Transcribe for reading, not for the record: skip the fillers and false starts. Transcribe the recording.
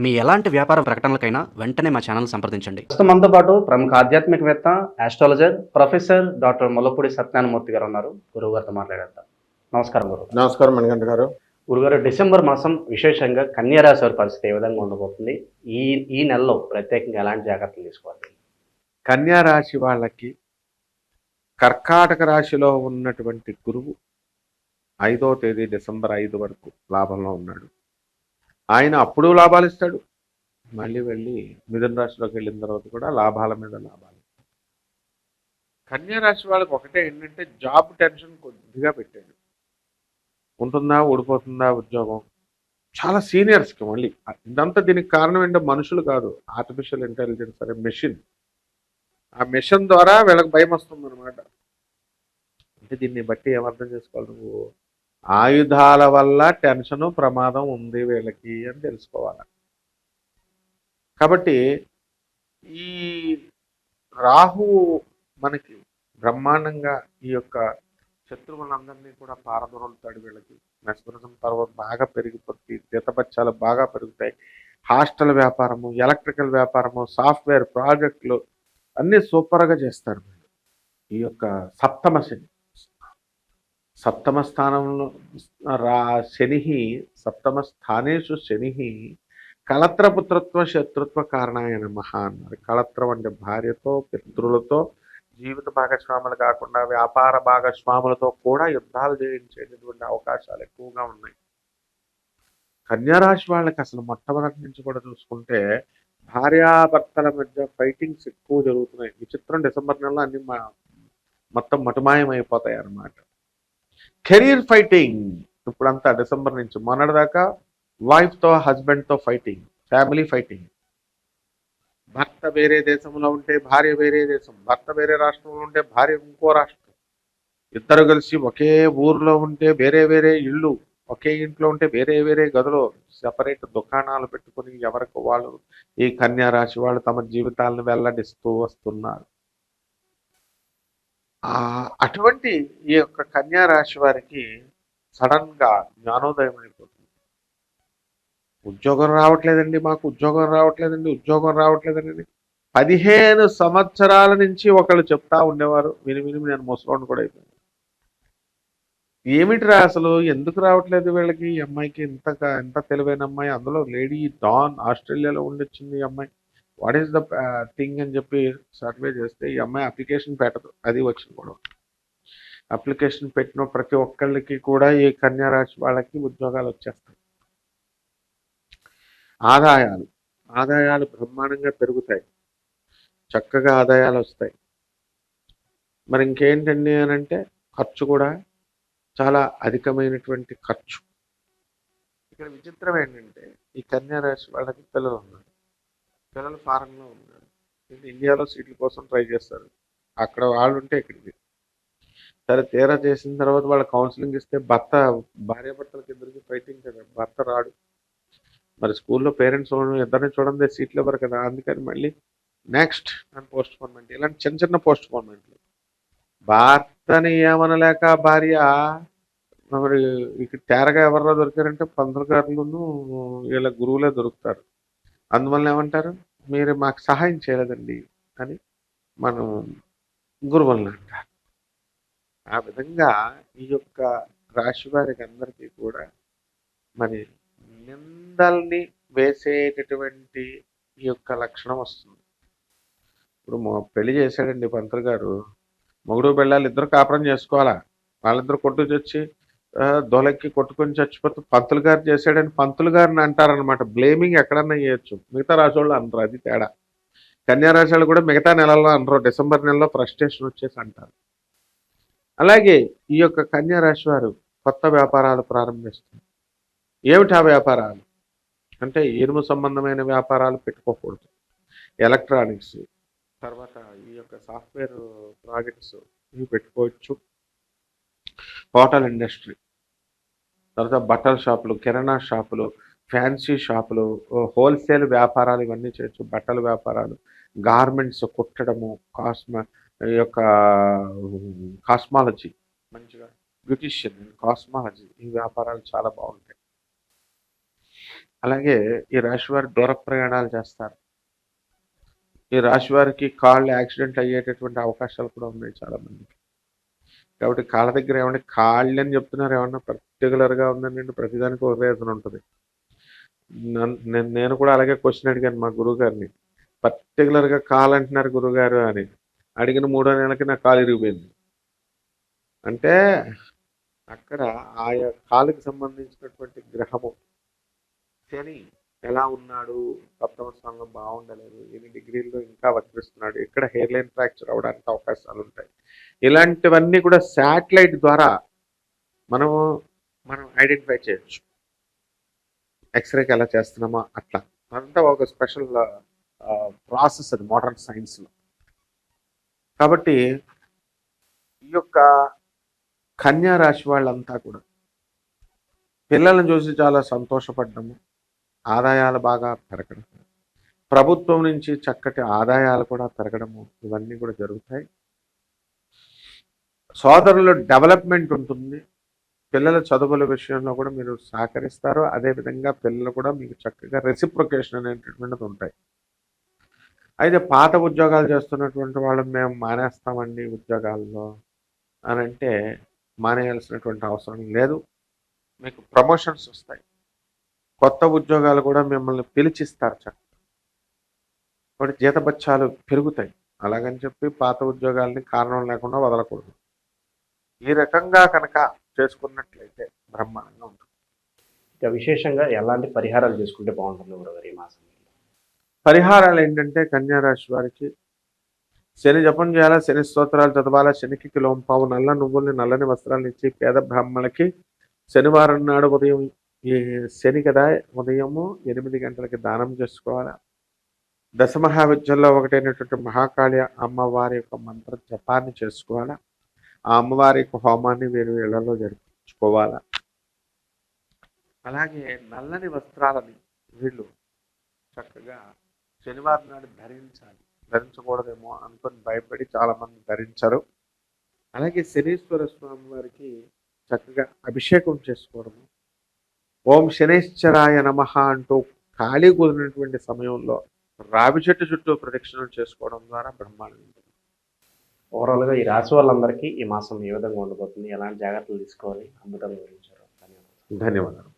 మీ ఎలాంటి వ్యాపార ప్రకటనలకైనా వెంటనే మా ఛానల్ సంప్రదించండి. ప్రస్తుతం మనతో పాటు ప్రముఖ ఆధ్యాత్మికవేత్త, astrologer, professor doctor Mullapudi Satyanarayana Murthy గారు ఉన్నారు. గురువు గారితో మాట్లాడేద్దాం. నమస్కారం గురువు. నమస్కారం మణికంఠ గారు. గురుగారు, డిసెంబర్ మాసం విశేషంగా కన్యా రాశి వారి పరిస్థితి ఏ విధంగా ఉండబోతుంది? ఈ ఈ నెలలో ప్రత్యేకంగా ఎలాంటి జాగ్రత్తలు తీసుకోవాలి? కన్యా రాశి వాళ్ళకి కర్కాటక రాశిలో ఉన్నటువంటి గురువు 5వ తేదీ డిసెంబర్ 5 వరకు లాభంలో ఉన్నాడు. ఆయన అప్పుడు లాభాలు ఇస్తాడు, మళ్ళీ వెళ్ళి మిథున రాశిలోకి వెళ్ళిన తర్వాత కూడా లాభాల మీద లాభాలు. కన్యా రాశి వాళ్ళకి ఒకటే ఏంటంటే జాబ్ టెన్షన్ కొద్దిగా పెట్టాడు. ఉంటుందా, ఊడిపోతుందా ఉద్యోగం? చాలా సీనియర్స్కి మళ్ళీ ఇదంతా దీనికి కారణం ఏంటో మనుషులు కాదు, ఆర్టిఫిషియల్ ఇంటెలిజెన్స్ అనే మెషిన్. ఆ మిషన్ ద్వారా వీళ్ళకి భయం వస్తుంది అనమాట. అంటే దీన్ని బట్టి ఏమర్థం చేసుకోవాలి, నువ్వు ఆయుధాల వల్ల టెన్షను ప్రమాదం ఉంది వీళ్ళకి అని తెలుసుకోవాలి. కాబట్టి ఈ రాహు మనకి బ్రహ్మాండంగా ఈ యొక్క శత్రువులందరినీ కూడా పారదొరులుతాడు. వీళ్ళకి మెస్మరిజం తర్వాత బాగా పెరిగిపోతుంది, జీతబత్యాలు బాగా పెరుగుతాయి. హాస్టల్ వ్యాపారము, ఎలక్ట్రికల్ వ్యాపారము, సాఫ్ట్వేర్ ప్రాజెక్టులు అన్నీ సూపర్గా చేస్తారు. ఈ యొక్క సప్తమ స్థానంలో శని, సప్తమ స్థానేషు శని కళత్రపుత్రత్వ శత్రుత్వ కారణాయ నమః అన్నారు. కళత్రం అంటే భార్యతో, పితృలతో, జీవిత భాగస్వాములు కాకుండా వ్యాపార భాగస్వాములతో కూడా యుద్ధాలు చేయించేటటువంటి అవకాశాలు ఎక్కువగా ఉన్నాయి. కన్యారాశి వాళ్ళకి అసలు మొట్టమొదటి నుంచి కూడా చూసుకుంటే భార్యాభర్తల మధ్య ఫైటింగ్స్ ఎక్కువ జరుగుతున్నాయి. విచిత్రం, డిసెంబర్ నెలలో అన్ని మొత్తం మటుమాయం అయిపోతాయి అన్నమాట. కెరీర్ ఫైటింగ్ ఇప్పుడంతా డిసెంబర్ నుంచి మొన్నటిదాకా వైఫ్తో, హస్బెండ్తో ఫైటింగ్, ఫ్యామిలీ ఫైటింగ్. భర్త వేరే దేశంలో ఉంటే భార్య వేరే దేశం, భర్త వేరే రాష్ట్రంలో ఉంటే భార్య ఇంకో రాష్ట్రం, ఇద్దరు కలిసి ఒకే ఊర్లో ఉంటే వేరే వేరే ఇళ్ళు, ఒకే ఇంట్లో ఉంటే వేరే వేరే గదులు, సెపరేట్ దుకాణాలు పెట్టుకుని ఎవరికి వాళ్ళు ఈ కన్యా రాశి వాళ్ళు తమ జీవితాలను వెల్లడిస్తూ వస్తున్నారు. అటువంటి ఈ యొక్క కన్యా రాశి వారికి సడన్ గా జ్ఞానోదయం అయిపోతుంది. ఉద్యోగం రావట్లేదండి, మాకు ఉద్యోగం రావట్లేదండి 15 సంవత్సరాల నుంచి ఒకళ్ళు చెప్తా ఉండేవారు. విని నేను ముసలోని కూడా అయిపోయాను. ఏమిటిరా అసలు ఎందుకు రావట్లేదు వీళ్ళకి? ఈ అమ్మాయికి ఎంత తెలివైన అమ్మాయి, అందులో లేడీ డాన్, ఆస్ట్రేలియాలో ఉండొచ్చింది ఈ అమ్మాయి, వాట్ ఈస్ ద థింగ్ అని చెప్పి సర్వే చేస్తే ఈ అమ్మాయి అప్లికేషన్ పెట్టదు. అది వచ్చింది కూడా. అప్లికేషన్ పెట్టిన ప్రతి ఒక్కళ్ళకి కూడా ఈ కన్యా రాశి వాళ్ళకి ఉద్యోగాలు వచ్చేస్తాయి. ఆదాయాలు బ్రహ్మాండంగా పెరుగుతాయి, చక్కగా ఆదాయాలు వస్తాయి. మరి ఇంకేంటండి అని అంటే ఖర్చు కూడా చాలా అధికమైనటువంటి ఖర్చు. ఇక్కడ విచిత్రం ఏంటంటే ఈ కన్యా రాశి వాళ్ళకి పిల్లలు ఉన్నారు, పిల్లలు ఫారెన్లో ఉన్నారు, ఇండియాలో సీట్ల కోసం ట్రై చేస్తారు. అక్కడ వాళ్ళు ఉంటే ఇక్కడికి సరే తీరా చేసిన తర్వాత వాళ్ళ కౌన్సిలింగ్ ఇస్తే భార్యాభర్తలకి ఇద్దరికి ఫైటింగ్ కదా, భర్త రాడు. మరి స్కూల్లో పేరెంట్స్ ఇద్దరిని చూడండి, సీట్లు ఇవ్వరు కదా, అందుకని మళ్ళీ నెక్స్ట్ అని పోస్ట్ పోన్మెంట్, ఇలాంటి చిన్న పోస్ట్ పోన్మెంట్లు. భర్తని ఏమనలేక భార్య మరి ఇక్కడ తేరగా ఎవరిలో దొరికారంటే పంతులు గారులను వీళ్ళ గురువులే దొరుకుతారు. అందువల్ల ఏమంటారు, మీరు మాకు సహాయం చేయలేదండి అని మనం గురువులను అంటారు. ఆ విధంగా ఈ యొక్క రాశి వారికి అందరికీ కూడా మరి నిందల్ని వేసేటటువంటి ఈ యొక్క లక్షణం వస్తుంది. ఇప్పుడు పెళ్లి చేశాడండి పంతులు గారు, మొగుడు పెళ్ళాలి ఇద్దరు కాపురం చేసుకోవాలా, వాళ్ళిద్దరు కొట్టుకొచ్చి దొలక్కి కొట్టుకొని చచ్చిపోతే పంతులు గారు చేశాడని పంతులు గారిని అంటారనమాట. బ్లేమింగ్ ఎక్కడన్నా చేయొచ్చు, మిగతా రాశి వాళ్ళు అనరు, అది తేడా. కన్యా రాశి వాళ్ళు కూడా మిగతా నెలల్లో అనరు, డిసెంబర్ నెలలో ఫ్రస్ట్రేషన్ వచ్చేసి అంటారు. అలాగే ఈ యొక్క కన్యా రాశి వారు కొత్త వ్యాపారాలు ప్రారంభిస్తారు. ఏమిటి ఆ వ్యాపారాలు అంటే ఇనుము సంబంధమైన వ్యాపారాలు పెట్టుకోకూడదు, ఎలక్ట్రానిక్స్, తర్వాత ఈ యొక్క సాఫ్ట్వేర్ ప్రాజెక్ట్స్ ఇవి పెట్టుకోవచ్చు, హోటల్ ఇండస్ట్రీ, తర్వాత బట్టల షాపులు, కిరాణా షాపులు, ఫ్యాన్సీ షాపులు, హోల్సేల్ వ్యాపారాలు ఇవన్నీ చేయొచ్చు. బట్టల వ్యాపారాలు, గార్మెంట్స్ కుట్టడము, ఈ యొక్క కాస్మాలజీ, మంచిగా బ్యూటిషియన్, కాస్మాలజీ, ఈ వ్యాపారాలు చాలా బాగుంటాయి. అలాగే ఈ రాశి వారు దూర ప్రయాణాలు చేస్తారు. ఈ రాశి వారికి కాళ్ళు యాక్సిడెంట్ అయ్యేటటువంటి అవకాశాలు కూడా ఉన్నాయి చాలా మందికి. కాబట్టి కాళ్ళ దగ్గర ఏమంటే కాళ్ళు అని చెప్తున్నారు, ఏమన్నా పర్టికులర్గా ఉందండి, ప్రతిదానికి ఒక రీజన్ ఉంటుంది. నేను కూడా అలాగే క్వశ్చన్ అడిగాను మా గురువు గారిని, పర్టికులర్గా కాలు అంటున్నారు గురువుగారు అని. అడిగిన 3వ నెలకి నా కాలు ఇరిగిపోయింది. అంటే అక్కడ ఆయా కాలుకి సంబంధించినటువంటి గ్రహము శని ఎలా ఉన్నాడు, 7వ స్థానంలో బాగుండలేదు, ఎన్ని డిగ్రీల్లో ఇంకా వక్రిస్తున్నాడు, ఇక్కడ హెయిర్ లైన్ ఫ్రాక్చర్ అవడానికి అవకాశాలు ఉంటాయి. ఇలాంటివన్నీ కూడా శాటిలైట్ ద్వారా మనం ఐడెంటిఫై చేయొచ్చు. ఎక్స్రేకి ఎలా చేస్తున్నామో అట్లా అంతా ఒక స్పెషల్ ప్రాసెస్ అది మోడర్న్ సైన్స్లో. కాబట్టి ఈ యొక్క కన్యా రాశి వాళ్ళంతా కూడా పిల్లలను చూసి చాలా సంతోషపడ్డము, ఆదాయాలు బాగా పెరగడం, ప్రభుత్వం నుంచి చక్కటి ఆదాయాలు కూడా పెరగడము, ఇవన్నీ కూడా జరుగుతాయి. సోదరుల డెవలప్మెంట్ ఉంటుంది. పిల్లల చదువుల విషయంలో కూడా మీరు సహకరిస్తారు. అదేవిధంగా పిల్లలు కూడా మీకు చక్కగా రెసిప్రొకేషన్ అనేటటువంటిది ఉంటాయి. అయితే పాత ఉద్యోగాలు చేస్తున్నటువంటి వాళ్ళు మేము మానేస్తామండి ఉద్యోగాల్లో అని అంటే మానేయాల్సినటువంటి అవసరం లేదు. మీకు ప్రమోషన్స్ వస్తాయి, కొత్త ఉద్యోగాలు కూడా మిమ్మల్ని పిలిచిస్తారు చక్కగా. కాబట్టి జీతబత్యాలు పెరుగుతాయి. అలాగని చెప్పి పాత ఉద్యోగాల్ని కారణం లేకుండా వదలకూడదు. ఈ రకంగా కనుక చేసుకున్నట్లయితే బ్రహ్మాండంగా ఉంటుంది. ఇక విశేషంగా ఎలాంటి పరిహారాలు చేసుకుంటే బాగుంటుంది గురుగారు ఈ మాసం? పరిహారాలు ఏంటంటే కన్యా రాశి వారికి శని జపం చేయాలా, శని స్తోత్రాలు చదవాలా, శనికి కిలోంపావు నల్ల నువ్వుల్ని నల్లని వస్త్రాలను ఇచ్చి పేద బ్రాహ్మణులకి శనివారం నాడు ఉదయం, ఈ శని కదా, ఉదయము 8 గంటలకి దానం చేసుకోవాలా. దశమహావిద్యల్లో ఒకటైనటువంటి మహాకాళి అమ్మవారి యొక్క మంత్ర జపాన్ని చేసుకోవాలా. ఆ అమ్మవారి యొక్క హోమాన్ని వీరు ఇళ్లలో జరిపించుకోవాలా. అలాగే నల్లని వస్త్రాలని వీళ్ళు చక్కగా శనివారం నాడు ధరించాలి. ధరించకూడదేమో అనుకొని భయపడి చాలా మంది ధరించరు. అలాగే శనీశ్వర స్వామి వారికి చక్కగా అభిషేకం చేసుకోవడము, ఓం శనేశ్వరాయ నమః అంటూ ఖాళీ కుదిరినటువంటి సమయంలో రావి చెట్టు చుట్టూ ప్రదక్షిణలు చేసుకోవడం ద్వారా బ్రహ్మాండం ఉంటుంది. ఓవరాల్గా ఈ రాశి వాళ్ళందరికీ ఈ మాసం ఏ విధంగా ఉండబోతుంది, ఎలాంటి జాగ్రత్తలు తీసుకోవాలి, అద్భుతంగా వివరించారు. ధన్యవాదాలు. ధన్యవాదాలు.